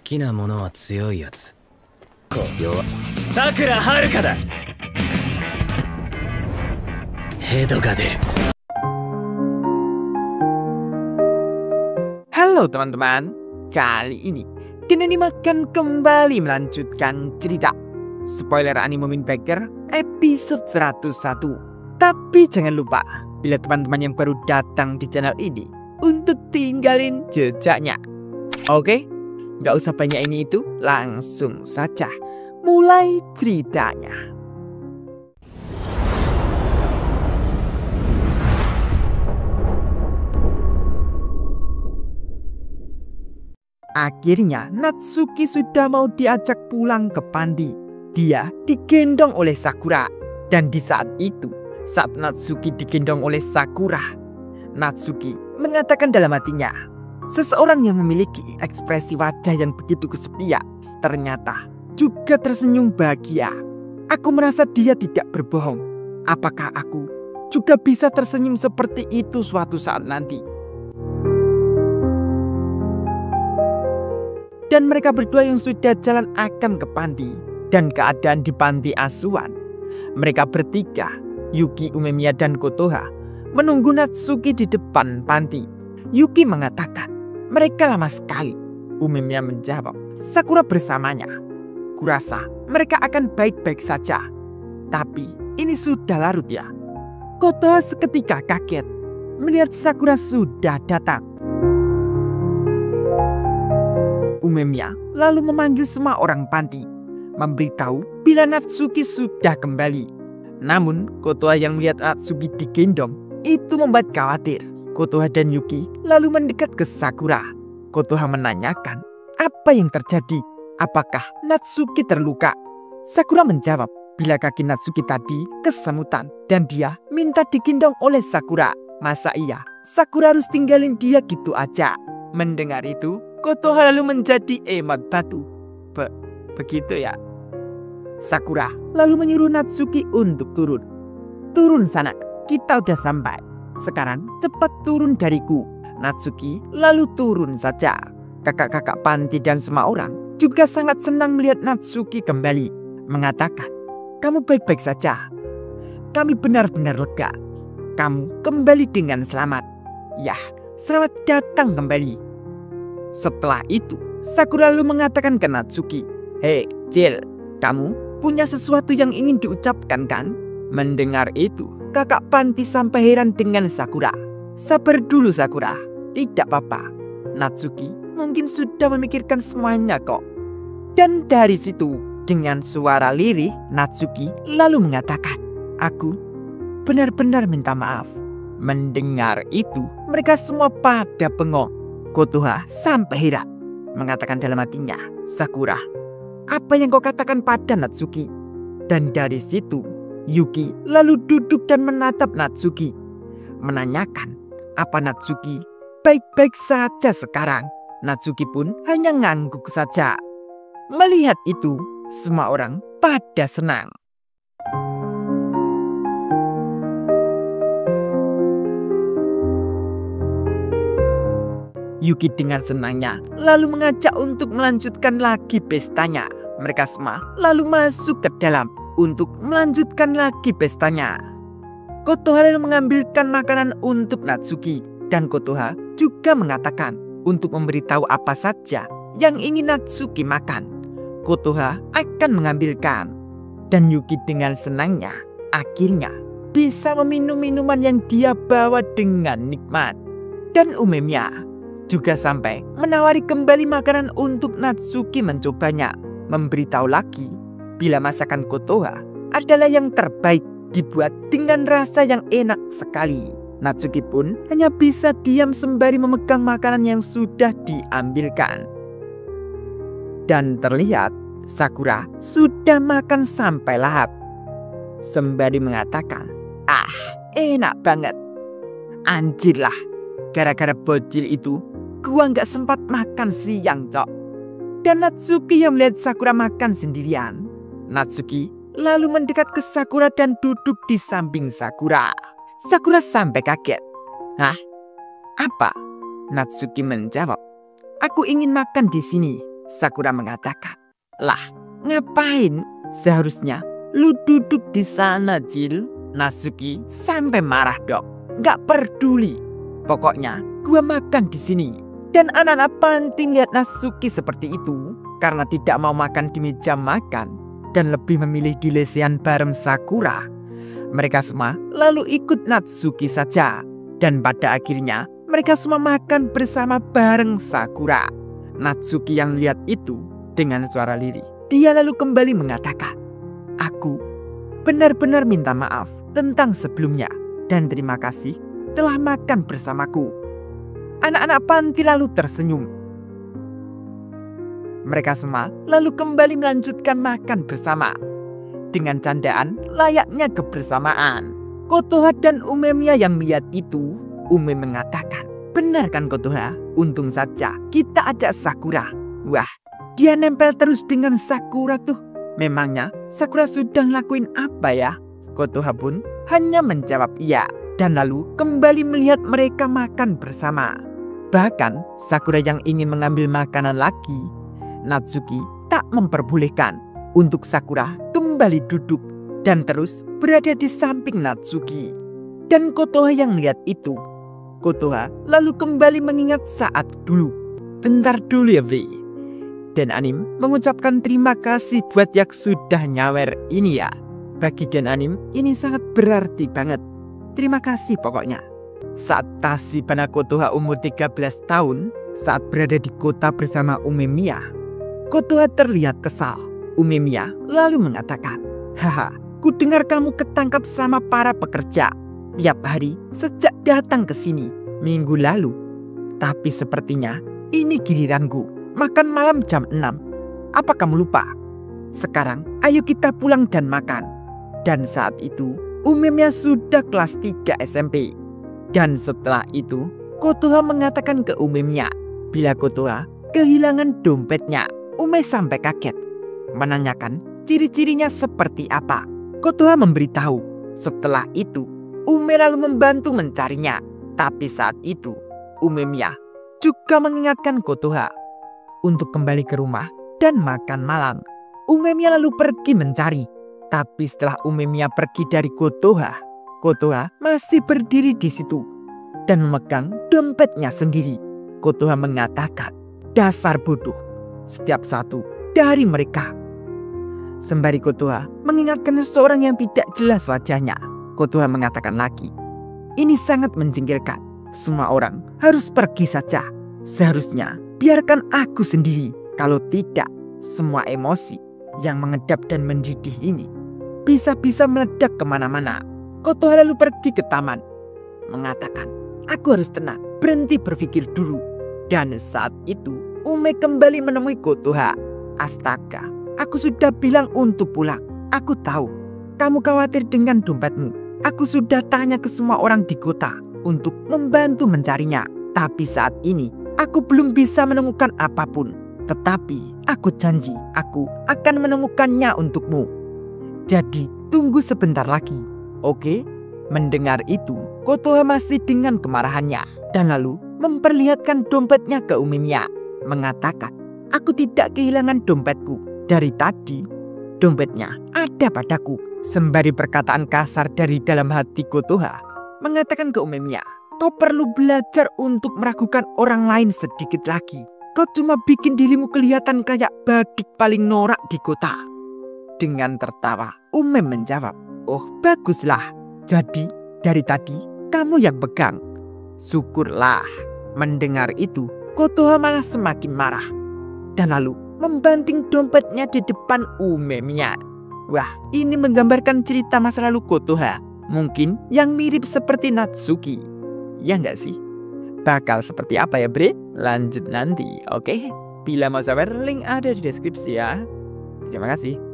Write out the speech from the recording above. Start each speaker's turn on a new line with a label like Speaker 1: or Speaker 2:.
Speaker 1: きなものは強いやつ。弱。さくらはるかだ。ヘドが出る。
Speaker 2: Halo teman-teman, kali ini Denani makan kembali melanjutkan cerita spoiler anime Windbreaker episode 101. Tapi jangan lupa, bila teman-teman yang baru datang di channel ini, untuk tinggalin jejaknya. Oke, nggak usah banyak ini itu, langsung saja mulai ceritanya. Akhirnya Natsuki sudah mau diajak pulang ke panti. Dia digendong oleh Sakura. Dan di saat itu, saat Natsuki digendong oleh Sakura, Natsuki mengatakan dalam hatinya, seseorang yang memiliki ekspresi wajah yang begitu kesepian ternyata juga tersenyum bahagia. Aku merasa dia tidak berbohong. Apakah aku juga bisa tersenyum seperti itu suatu saat nanti? Dan mereka berdua yang sudah jalan akan ke panti. Dan keadaan di panti asuhan, mereka bertiga, Yuki, Umemiya, dan Kotoha, menunggu Natsuki di depan panti. Yuki mengatakan, mereka lama sekali. Umemiya menjawab, Sakura bersamanya. Kurasa mereka akan baik-baik saja. Tapi ini sudah larut ya. Kotoha seketika kaget melihat Sakura sudah datang. Umemiya lalu memanggil semua orang panti, memberitahu bila Natsuki sudah kembali. Namun Kotoha yang melihat Natsuki digendong itu membuat khawatir. Kotoha dan Yuki lalu mendekat ke Sakura. Kotoha menanyakan apa yang terjadi, apakah Natsuki terluka. Sakura menjawab bila kaki Natsuki tadi kesemutan dan dia minta digendong oleh Sakura. Masa iya Sakura harus tinggalin dia gitu aja? Mendengar itu, Kotoha lalu menjadi emot batu. Begitu ya. Sakura lalu menyuruh Natsuki untuk turun. Turun sana, kita udah sampai. Sekarang cepat turun dariku. Natsuki lalu turun saja. Kakak-kakak panti dan semua orang juga sangat senang melihat Natsuki kembali. Mengatakan, kamu baik-baik saja. Kami benar-benar lega. Kamu kembali dengan selamat. Yah, selamat datang kembali. Setelah itu, Sakura lalu mengatakan ke Natsuki, hei, Jill, kamu punya sesuatu yang ingin diucapkan kan? Mendengar itu, kakak panti sampai heran dengan Sakura. Sabar dulu Sakura, tidak apa-apa. Natsuki mungkin sudah memikirkan semuanya kok. Dan dari situ, dengan suara lirih, Natsuki lalu mengatakan, aku benar-benar minta maaf. Mendengar itu, mereka semua pada bengong. Kotoha sampai heran, mengatakan dalam hatinya, Sakura, apa yang kau katakan pada Natsuki? Dan dari situ, Yuki lalu duduk dan menatap Natsuki, menanyakan apa Natsuki baik-baik saja sekarang. Natsuki pun hanya ngangguk saja. Melihat itu, semua orang pada senang. Yuki dengan senangnya lalu mengajak untuk melanjutkan lagi pestanya. Mereka semua lalu masuk ke dalam untuk melanjutkan lagi pestanya. Kotoha lalu mengambilkan makanan untuk Natsuki. Dan Kotoha juga mengatakan untuk memberitahu apa saja yang ingin Natsuki makan. Kotoha akan mengambilkan. Dan Yuki dengan senangnya akhirnya bisa meminum minuman yang dia bawa dengan nikmat. Dan Umemiya juga sampai menawari kembali makanan untuk Natsuki mencobanya. Memberitahu lagi bila masakan Kotoha adalah yang terbaik, dibuat dengan rasa yang enak sekali. Natsuki pun hanya bisa diam sembari memegang makanan yang sudah diambilkan. Dan terlihat Sakura sudah makan sampai lahap. Sembari mengatakan, enak banget. Anjir lah, gara-gara bocil itu gua nggak sempat makan siang, cok. Dan Natsuki yang melihat Sakura makan sendirian. Natsuki lalu mendekat ke Sakura dan duduk di samping Sakura. Sakura sampai kaget. Hah? Apa? Natsuki menjawab, aku ingin makan di sini. Sakura mengatakan, "Lah, ngapain? Seharusnya lu duduk di sana, Jil." Natsuki sampai marah dok. "Gak peduli. Pokoknya gua makan di sini." Dan anak-anak panti lihat Natsuki seperti itu karena tidak mau makan di meja makan dan lebih memilih di lesehan bareng Sakura. Mereka semua lalu ikut Natsuki saja. Dan pada akhirnya mereka semua makan bersama bareng Sakura. Natsuki yang lihat itu dengan suara lirih. Dia lalu kembali mengatakan, "Aku benar-benar minta maaf tentang sebelumnya dan terima kasih telah makan bersamaku." Anak-anak panti lalu tersenyum. Mereka semua lalu kembali melanjutkan makan bersama dengan candaan layaknya kebersamaan. Kotoha dan Umemiya yang melihat itu, Ume mengatakan, "Benar kan Kotoha? Untung saja kita ajak Sakura. Wah, dia nempel terus dengan Sakura tuh. Memangnya Sakura sudah ngelakuin apa ya?" Kotoha pun hanya menjawab iya dan lalu kembali melihat mereka makan bersama. Bahkan Sakura yang ingin mengambil makanan lagi, Natsuki tak memperbolehkan untuk Sakura kembali duduk dan terus berada di samping Natsuki. Dan Kotoha yang melihat itu, Kotoha lalu kembali mengingat saat dulu. "Bentar dulu ya Bri." Dan Anim mengucapkan terima kasih buat yang sudah nyawer ini ya. Bagi Dan Anim ini sangat berarti banget. Terima kasih pokoknya. Saat Tashibana Kotoha umur 13 tahun, saat berada di kota bersama Umemiya, Kotoha terlihat kesal. Umemiya lalu mengatakan, "Haha, ku dengar kamu ketangkap sama para pekerja tiap hari sejak datang ke sini minggu lalu. Tapi sepertinya ini giliranku makan malam jam 6. Apa kamu lupa? Sekarang ayo kita pulang dan makan." Dan saat itu Umemiya sudah kelas 3 SMP. Dan setelah itu Kotoha mengatakan ke Umemiya bila Kotoha kehilangan dompetnya. Ume sampai kaget, menanyakan ciri-cirinya seperti apa. Kotoha memberitahu. Setelah itu Ume lalu membantu mencarinya. Tapi saat itu Umemiya juga mengingatkan Kotoha untuk kembali ke rumah dan makan malam. Umemiya lalu pergi mencari. Tapi setelah Umemiya pergi dari Kotoha, Kotoha masih berdiri di situ dan memegang dompetnya sendiri. Kotoha mengatakan, "Dasar bodoh, setiap satu dari mereka." Sembari Kotoha mengingatkan seseorang yang tidak jelas wajahnya, Kotoha mengatakan lagi, "Ini sangat menjengkelkan. Semua orang harus pergi saja. Seharusnya biarkan aku sendiri. Kalau tidak, semua emosi yang mengedap dan mendidih ini bisa-bisa meledak kemana-mana." Kotoha lalu pergi ke taman, mengatakan, "Aku harus tenang, berhenti berpikir dulu." Dan saat itu Ume kembali menemui Kotoha. "Astaga, aku sudah bilang untuk pulang. Aku tahu kamu khawatir dengan dompetmu. Aku sudah tanya ke semua orang di kota untuk membantu mencarinya. Tapi saat ini aku belum bisa menemukan apapun. Tetapi aku janji aku akan menemukannya untukmu. Jadi tunggu sebentar lagi. Oke?" Mendengar itu, Kotoha masih dengan kemarahannya dan lalu memperlihatkan dompetnya ke Umemiya, mengatakan, "Aku tidak kehilangan dompetku. Dari tadi dompetnya ada padaku." Sembari perkataan kasar dari dalam hati Kotoha mengatakan ke Umemiya, "Kau perlu belajar untuk meragukan orang lain sedikit lagi. Kau cuma bikin dirimu kelihatan kayak badik paling norak di kota." Dengan tertawa, Ume menjawab, "Oh baguslah. Jadi dari tadi kamu yang pegang. Syukurlah." Mendengar itu, Kotoha malah semakin marah dan lalu membanting dompetnya di depan Umemiya. Wah, ini menggambarkan cerita masa lalu Kotoha. Mungkin yang mirip seperti Natsuki. Ya nggak sih? Bakal seperti apa ya Bre? Lanjut nanti, oke? Bila mau sabar, link ada di deskripsi ya. Terima kasih.